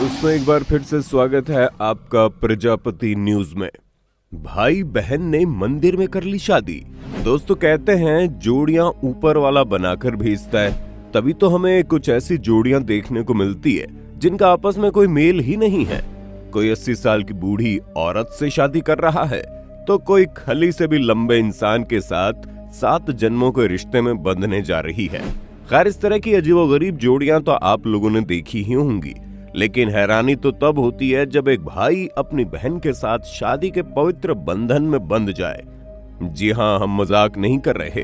दोस्तों एक बार फिर से स्वागत है आपका प्रजापति न्यूज में। भाई बहन ने मंदिर में कर ली शादी। दोस्तों कहते हैं जोड़ियां ऊपर वाला बनाकर भेजता है, तभी तो हमें कुछ ऐसी जोड़ियां देखने को मिलती है जिनका आपस में कोई मेल ही नहीं है। कोई 80 साल की बूढ़ी औरत से शादी कर रहा है तो कोई खली से भी लंबे इंसान के साथ 7 जन्मों के रिश्ते में बंधने जा रही है। खैर इस तरह की अजीबोगरीब जोड़ियां तो आप लोगों ने देखी ही होंगी, लेकिन हैरानी तो तब होती है जब एक भाई अपनी बहन के साथ शादी के पवित्र बंधन में बंध जाए। जी हाँ, हम मजाक नहीं कर रहे।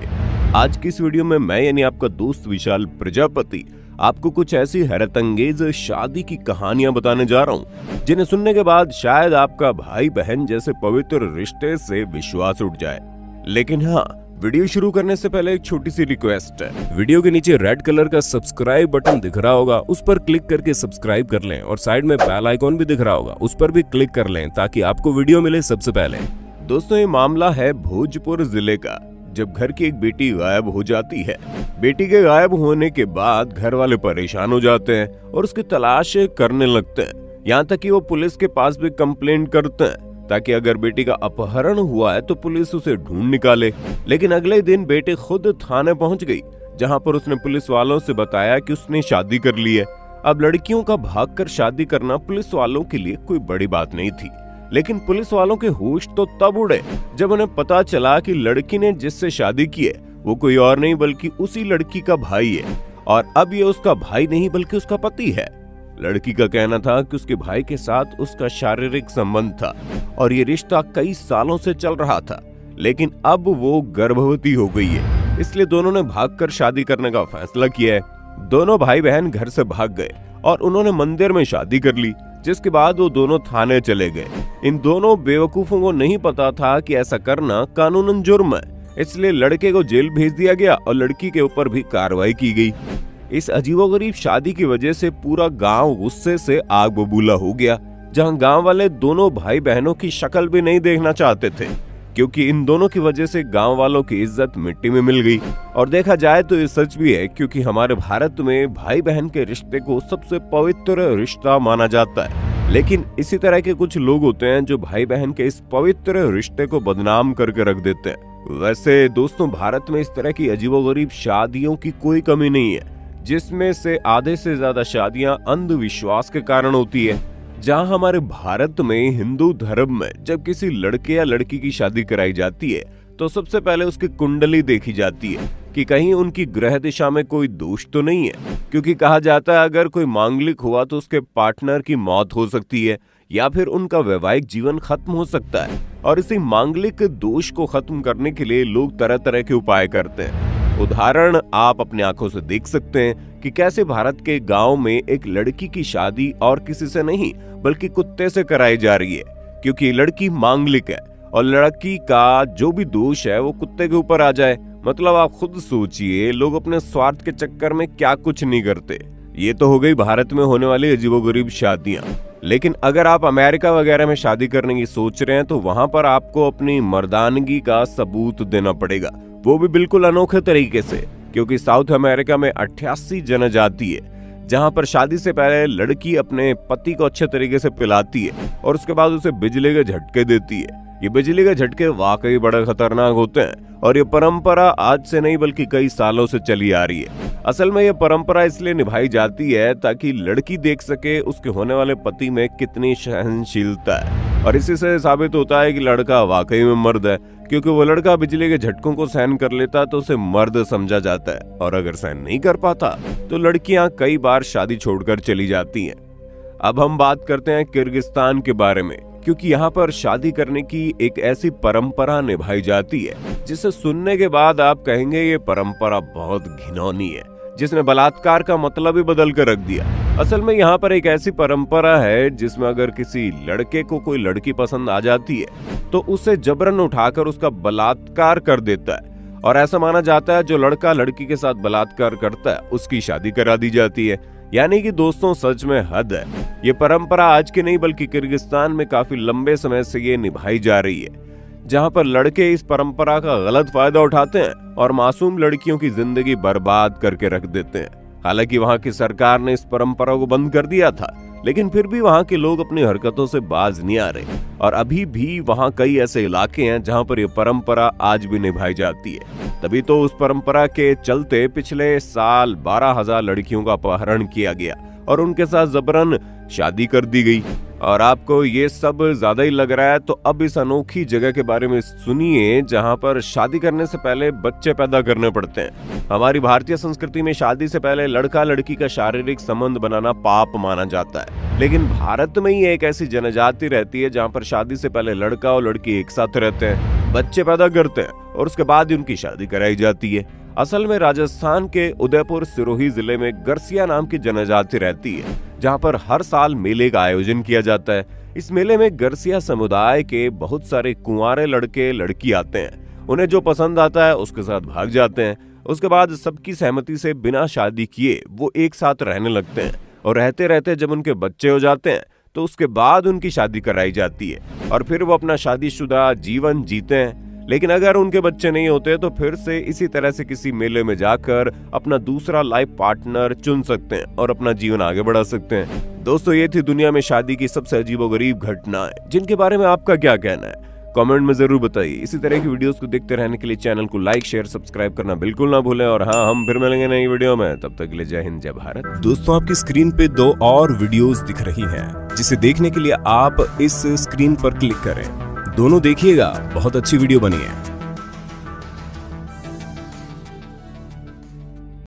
आज की इस वीडियो में मैं यानी आपका दोस्त विशाल प्रजापति आपको कुछ ऐसी हैरतअंगेज शादी की कहानियां बताने जा रहा हूं जिन्हें सुनने के बाद शायद आपका भाई बहन जैसे पवित्र रिश्ते से विश्वास उठ जाए। लेकिन हाँ, वीडियो शुरू करने से पहले एक छोटी सी रिक्वेस्ट है। वीडियो के नीचे रेड कलर का सब्सक्राइब बटन दिख रहा होगा, उस पर क्लिक करके सब्सक्राइब कर लें और साइड में बेल आइकॉन भी दिख रहा होगा, उस पर भी क्लिक कर लें ताकि आपको वीडियो मिले सबसे पहले। दोस्तों ये मामला है भोजपुर जिले का, जब घर की एक बेटी गायब हो जाती है। बेटी के गायब होने के बाद घर वाले परेशान हो जाते हैं और उसकी तलाश करने लगते हैं। यहाँ तक कि वो पुलिस के पास भी कंप्लेंट करते हैं ताकि अगर बेटी का अपहरण हुआ है तो पुलिस उसे ढूंढ निकाले। लेकिन अगले दिन बेटी खुद थाने पहुंच गई, जहां पर उसने पुलिस वालों से बताया कि उसने शादी कर ली है। अब लड़कियों का भागकर शादी करना पुलिस वालों के लिए कोई बड़ी बात नहीं थी, लेकिन पुलिस वालों के होश तो तब उड़े जब उन्हें पता चला कि लड़की ने जिससे शादी की है वो कोई और नहीं बल्कि उसी लड़की का भाई है। और अब ये उसका भाई नहीं बल्कि उसका पति है। लड़की का कहना था कि उसके भाई के साथ उसका शारीरिक संबंध था और ये रिश्ता कई सालों से चल रहा था, लेकिन अब वो गर्भवती हो गई है, इसलिए दोनों ने भागकर शादी करने का फैसला किया है। दोनों भाई बहन घर से भाग गए और उन्होंने मंदिर में शादी कर ली, जिसके बाद वो दोनों थाने चले गए। इन दोनों बेवकूफों को नहीं पता था कि ऐसा करना कानूनन जुर्म है, इसलिए लड़के को जेल भेज दिया गया और लड़की के ऊपर भी कार्रवाई की गई। इस अजीबोगरीब शादी की वजह से पूरा गांव गुस्से से आग बबूला हो गया, जहां गांव वाले दोनों भाई बहनों की शक्ल भी नहीं देखना चाहते थे, क्योंकि इन दोनों की वजह से गांव वालों की इज्जत मिट्टी में मिल गई। और देखा जाए तो ये सच भी है, क्योंकि हमारे भारत में भाई बहन के रिश्ते को सबसे पवित्र रिश्ता माना जाता है। लेकिन इसी तरह के कुछ लोग होते हैं जो भाई बहन के इस पवित्र रिश्ते को बदनाम करके रख देते हैं। वैसे दोस्तों, भारत में इस तरह की अजीबोगरीब शादियों की कोई कमी नहीं है, जिसमें से आधे से ज्यादा शादियां अंधविश्वास के कारण होती है। जहां हमारे भारत में हिंदू धर्म में जब किसी लड़के या लड़की की शादी कराई जाती है तो सबसे पहले उसकी कुंडली देखी जाती है कि कहीं उनकी ग्रह दिशा में कोई दोष तो नहीं है, क्योंकि कहा जाता है अगर कोई मांगलिक हुआ तो उसके पार्टनर की मौत हो सकती है या फिर उनका वैवाहिक जीवन खत्म हो सकता है। और इसी मांगलिक दोष को खत्म करने के लिए लोग तरह तरह के उपाय करते हैं। उदाहरण आप अपनी आंखों से देख सकते हैं कि कैसे भारत के गांव में एक लड़की की शादी और किसी से नहीं बल्कि कुत्ते से कराई जा रही है, क्योंकि लड़की मांगलिक है और लड़की का जो भी दोष है वो कुत्ते के ऊपर आ जाए। मतलब आप खुद सोचिए, लोग अपने स्वार्थ के चक्कर में क्या कुछ नहीं करते। ये तो हो गई भारत में होने वाली अजीबोगरीब शादियां। लेकिन अगर आप अमेरिका वगैरह में शादी करने की सोच रहे हैं तो वहां पर आपको अपनी मर्दानगी का सबूत देना पड़ेगा, वो भी बिल्कुल अनोखे तरीके से, क्योंकि साउथ अमेरिका में 88 जनजाति है जहां पर शादी से पहले लड़की अपने पति को अच्छे तरीके से पिलाती है और उसके बाद उसे बिजली के झटके देती है। ये बिजली के झटके वाकई बड़े खतरनाक होते हैं और ये परंपरा आज से नहीं बल्कि कई सालों से चली आ रही है। असल में ये परंपरा इसलिए निभाई जाती है ताकि लड़की देख सके उसके होने वाले पति में कितनी सहनशीलता है, और इसी से साबित होता है कि लड़का वाकई में मर्द है, क्योंकि वो लड़का बिजली के झटकों को सहन कर लेता तो उसे मर्द समझा जाता है, और अगर सहन नहीं कर पाता तो लड़कियां कई बार शादी छोड़कर चली जाती हैं। अब हम बात करते हैं किर्गिस्तान के बारे में, क्योंकि यहाँ पर शादी करने की एक ऐसी परंपरा निभाई जाती है जिसे सुनने के बाद आप कहेंगे ये परंपरा बहुत घिनौनी है, जिसने बलात्कार का मतलब ही बदल कर रख दिया। असल में यहाँ पर एक ऐसी परंपरा है जिसमें अगर किसी लड़के को कोई लड़की पसंद आ जाती है तो उसे जबरन उठाकर उसका बलात्कार कर देता है, और ऐसा माना जाता है जो लड़का लड़की के साथ बलात्कार करता है उसकी शादी करा दी जाती है। यानी कि दोस्तों सच में हद है। ये परंपरा आज की नहीं बल्कि किर्गिस्तान में काफी लंबे समय से ये निभाई जा रही है, जहां पर लड़के इस परंपरा का गलत फायदा उठाते हैं और मासूम लड़कियों की जिंदगी बर्बाद करके रख देते हैं। हालांकि वहां की सरकार ने इस परंपरा को बंद कर दिया था, लेकिन फिर भी वहां के लोग अपनी हरकतों से बाज नहीं आ रहे और अभी भी वहां कई ऐसे इलाके हैं जहां पर यह परंपरा आज भी निभाई जाती है। तभी तो उस परंपरा के चलते पिछले साल 12,000 लड़कियों का अपहरण किया गया और उनके साथ जबरन शादी कर दी गई। और आपको ये सब ज्यादा ही लग रहा है तो अब इस अनोखी जगह के बारे में सुनिए जहां पर शादी करने से पहले बच्चे पैदा करने पड़ते हैं। हमारी भारतीय संस्कृति में शादी से पहले लड़का लड़की का शारीरिक संबंध बनाना पाप माना जाता है, लेकिन भारत में ही एक ऐसी जनजाति रहती है जहां पर शादी से पहले लड़का और लड़की एक साथ रहते हैं, बच्चे पैदा करते हैं और उसके बाद उनकी शादी कराई जाती है। असल में राजस्थान के उदयपुर सिरोही जिले में गरसिया नाम की जनजाति रहती है जहां पर हर साल मेले का आयोजन किया जाता है। इस मेले में गरसिया समुदाय के बहुत सारे कुंवारे लड़के लड़की आते हैं, उन्हें जो पसंद आता है उसके साथ भाग जाते हैं। उसके बाद सबकी सहमति से बिना शादी किए वो एक साथ रहने लगते हैं और रहते रहते जब उनके बच्चे हो जाते हैं तो उसके बाद उनकी शादी कराई जाती है और फिर वो अपना शादीशुदा जीवन जीते हैं। लेकिन अगर उनके बच्चे नहीं होते तो फिर से इसी तरह से किसी मेले में जाकर अपना दूसरा लाइफ पार्टनर चुन सकते हैं और अपना जीवन आगे बढ़ा सकते हैं। दोस्तों, ये थी दुनिया में शादी की सबसे अजीबोगरीब घटनाएं, जिनके बारे में आपका क्या कहना है कमेंट में जरूर बताइए। इसी तरह की वीडियोस को देखते रहने के लिए चैनल को लाइक शेयर सब्सक्राइब करना बिल्कुल ना भूलें। और हाँ, हम फिर मिलेंगे नई वीडियो में, तब तक के लिए जय हिंद जय भारत। दोस्तों, आपकी स्क्रीन पे 2 और वीडियोस दिख रही हैं, जिसे देखने के लिए आप इस स्क्रीन पर क्लिक करें। दोनों देखिएगा, बहुत अच्छी वीडियो बनी है।